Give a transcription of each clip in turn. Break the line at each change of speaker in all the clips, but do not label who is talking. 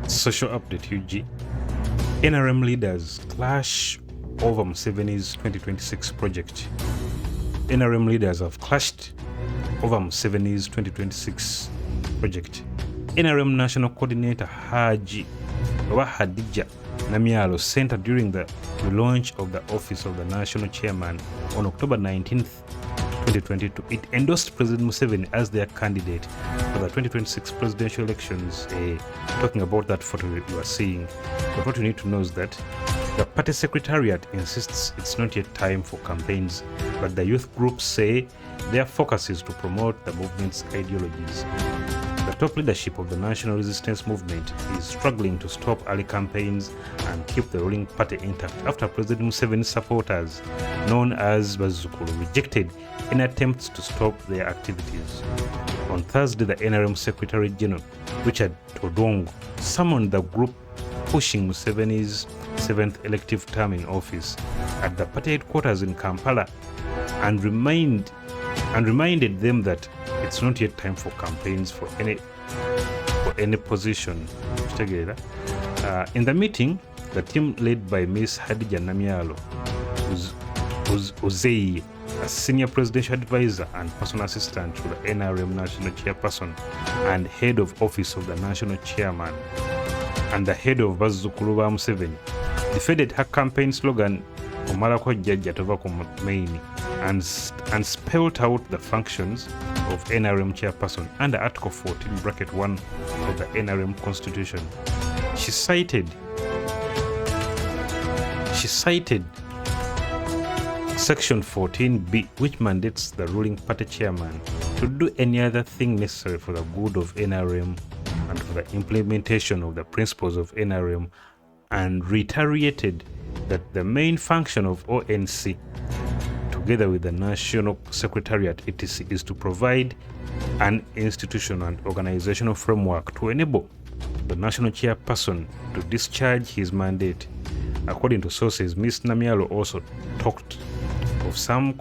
Social update UG. NRM leaders clash over Museveni's 2026 project. NRM leaders have clashed over Museveni's 2026 project. NRM National Coordinator Hadija Namyalo Center during the relaunch of the office of the National Chairman on October 19th, 2022. It endorsed President Museveni as their candidate for the 2026 presidential elections. Talking about that photo you are seeing, but what you need to know is that the party secretariat insists it's not yet time for campaigns, but the youth groups say their focus is to promote the movement's ideologies. The top leadership of the National Resistance Movement is struggling to stop early campaigns and keep the ruling party intact after President Museveni's supporters, known as Bazukulu, rejected any attempts to stop their activities. On Thursday, the NRM Secretary General, Richard Todongo, summoned the group pushing Museveni's 7th elective term in office at the party headquarters in Kampala and reminded them that it's not yet time for campaigns for any position. In the meeting, the team led by Ms. Hadija Namyalo, Uzei, a senior presidential advisor and personal assistant to the NRM National Chairperson and head of office of the National Chairman, and the head of Bazukulu ba Museveni, defended her campaign slogan Omalako Jjajja Tova ku Maini and spelled out the functions of NRM chairperson under Article 14(1) of the NRM Constitution. She cited Section 14B, which mandates the ruling party chairman to do any other thing necessary for the good of NRM and for the implementation of the principles of NRM, and reiterated that the main function of ONC, together with the National Secretariat etc., is to provide an institutional and organizational framework to enable the National Chairperson to discharge his mandate. According to sources, Ms. Namyalo also talked of some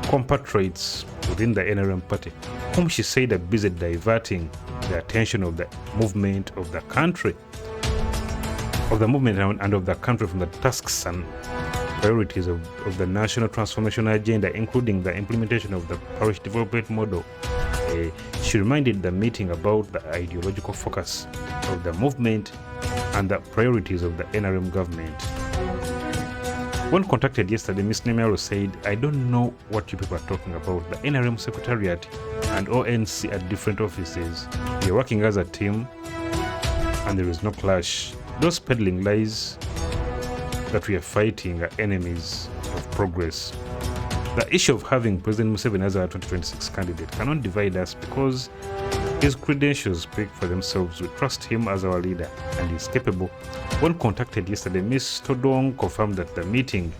compatriots within the NRM party, whom she said are busy diverting the attention of the movement and of the country from the tasks and priorities of the national transformation agenda, including the implementation of the parish development model. She reminded the meeting about the ideological focus of the movement and the priorities of the NRM government. When contacted yesterday, Ms. Nemero said, "I don't know what you people are talking about. The NRM Secretariat and ONC at different offices. We are working as a team and there is no clash. Those peddling lies that we are fighting are enemies of progress. The issue of having President Museveni as our 2026 candidate cannot divide us because his credentials speak for themselves. We trust him as our leader and he's capable." When contacted yesterday, Ms. Todong confirmed that the meeting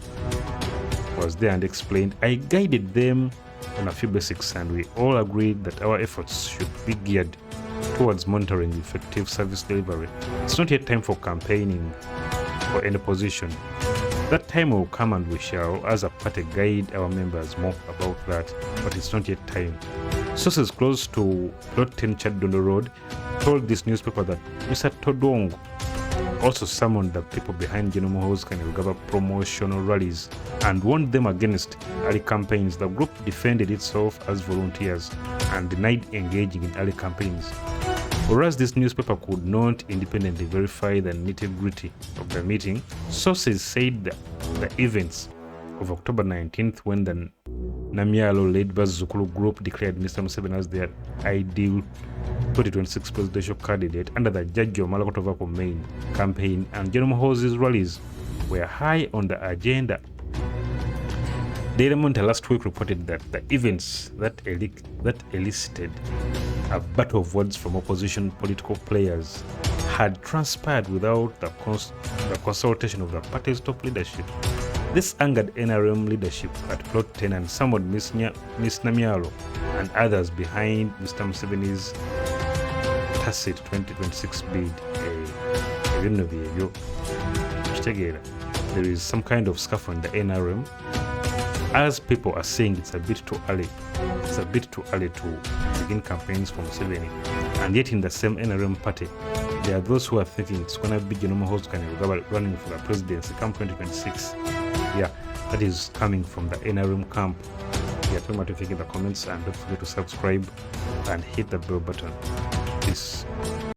was there and explained, "I guided them on a few basics and we all agreed that our efforts should be geared towards monitoring effective service delivery. It's not yet time for campaigning for any position. That time will come and we shall, as a party, guide our members more about that, but it's not yet time." Sources close to Plot 10 Chadondo Road told this newspaper that Mr. Todong also summoned the people behind General Muhoozi Kainerugaba promotional rallies and warned them against early campaigns. The group defended itself as volunteers and denied engaging in early campaigns. Whereas this newspaper could not independently verify the nitty-gritty of the meeting, sources said that the events of October 19th, when the Namyalo-led Bazukulu group declared Mr. Museveni as their ideal 2026 presidential candidate under the Jjajja Omalako Tova ku Maini campaign, and General Muhoozi's rallies were high on the agenda. Daily Monitor last week reported that the events that elicited a battle of words from opposition political players had transpired without the consultation of the party's top leadership. This angered NRM leadership at Plot 10 and summoned Ms. Namyalo and others behind Mr. Museveni's tacit 2026 bid. There is some kind of scuffle in the NRM, as people are saying it's a bit too early. It's a bit too early to begin campaigns for Museveni. And yet in the same NRM party, There are those who are thinking it's going to be running for the presidency come 2026. Yeah, that is coming from the NRM camp. Yeah, tell me what you think in the comments, and don't forget to subscribe and hit the bell button. Peace.